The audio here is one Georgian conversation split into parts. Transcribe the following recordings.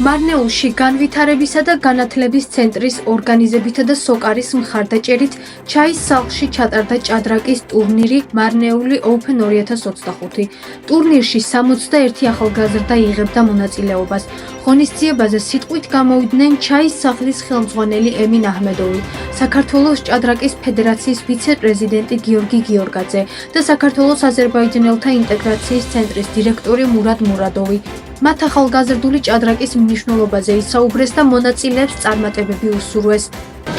მარნეულში განვითარებისა და განათლების ცენტრის ორგანიზებითა და სოკარის მხარდაჭერით ჩაის სახლში ჩატარდა ჭადრაკის ტურნირი მარნეული Open 2025. ტურნირში 61 ახალგაზრდა იღებდა მონაწილეობას. ღონისძიებაზე სიტყვით გამოვიდნენ ჩაის სახლის ხელმძღვანელი ემინ აჰმედოვი, საქართველოს ჭადრაკის ფედერაციის ვიცე-პრეზიდენტი გიორგი გიორგაძე და საქართველოს აზერბაიჯანელთა ინტეგრაციის ცენტრის დირექტორი მურად მურადოვი. მათ ახალგაზრდული ჭადრაკის მნიშვნელობაზე ისაუბრეს და მონაწილეებს წარმატებები უსურვეს.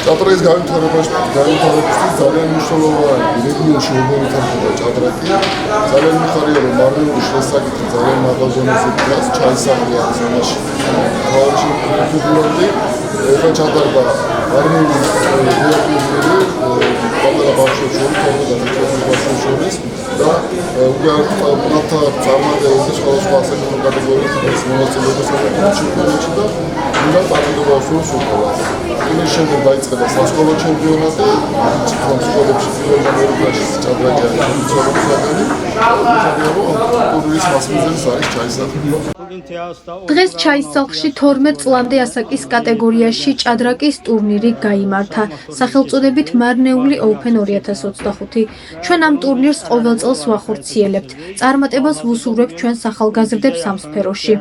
ჭადრაკის განვითარებისთვის ძალიან მნიშვნელოვანი რეგიონში განვითარდება ჭადრაკი. ძალიან მიხარია რომ მარნეულის შესაკითხი ძალიან მაღალ დონეზე დგას, ჩაის სახლი არის ამაში თავში ფიგურანტი. ეხლა ჩატარდა მარნეულის რეგიონი პატარა ბავშვებს შორის და უკანასკნელთა წარმატებების სხვადასხვა საკითხი კატეგორიის მონაწილეობას აკეთებს ჩემპიონატში და უნდა წარმატება უსურვოს უკრაინას. იმის შემდეგ დაიწყება სასკოლო ჩემპიონატი, სკოლებში პირველ და მეორე კლასში ჭადრაკი არის ცნობილი. ტურნირის მასპინძელი არის ჩაის სახლი. დღეს ჩაის სახლში 12 წლამდე ასაკის კატეგორიაში ჭადრაკის ტურნირი გაიმართა, სახელწოდებით მარნეული Open 2025. ჩვენ ამ ტურნირს ყოველ წელს ვახორციელებთ. წარმატებას ვუსურვებთ ჩვენს ახალგაზრდებს ამ სფეროში.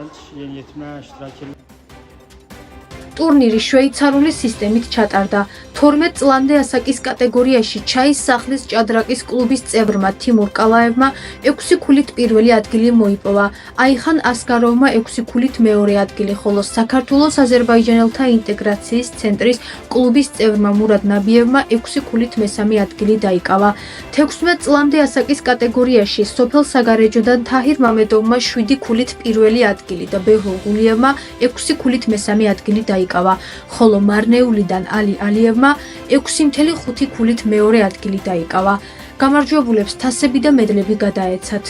ტურნირი შვეიცარიული სისტემით ჩატარდა. 12 წლამდე ასაკის კატეგორიაში ჩაის სახლის ჭადრაკის კლუბის წევრმა თიმურ კალაევმა 6 ქულით პირველი ადგილი მოიპოვა. აიხან ასკაროვმა 6 ქულით მეორე ადგილი, ხოლო საქართველოს აზერბაიჯანელთა ინტეგრაციის ცენტრის კლუბის წევრმა მურად ნაბიევმა 6 ქულით მესამე ადგილი დაიკავა. 16 წლამდე ასაკის კატეგორიაში სოფელ საგარეჯოდან თაჰირ მამედოვმა 7 ქულით პირველი ადგილი და ბეჰლულ გულიევმა 6 ქულით მესამე ადგილი დაიკავა, ხოლო მარნეულიდან ალი ალიევმა 6.5 ქულით მეორე ადგილი დაიკავა. გამარჯვებულებს თასები და მედლები გადაეცათ.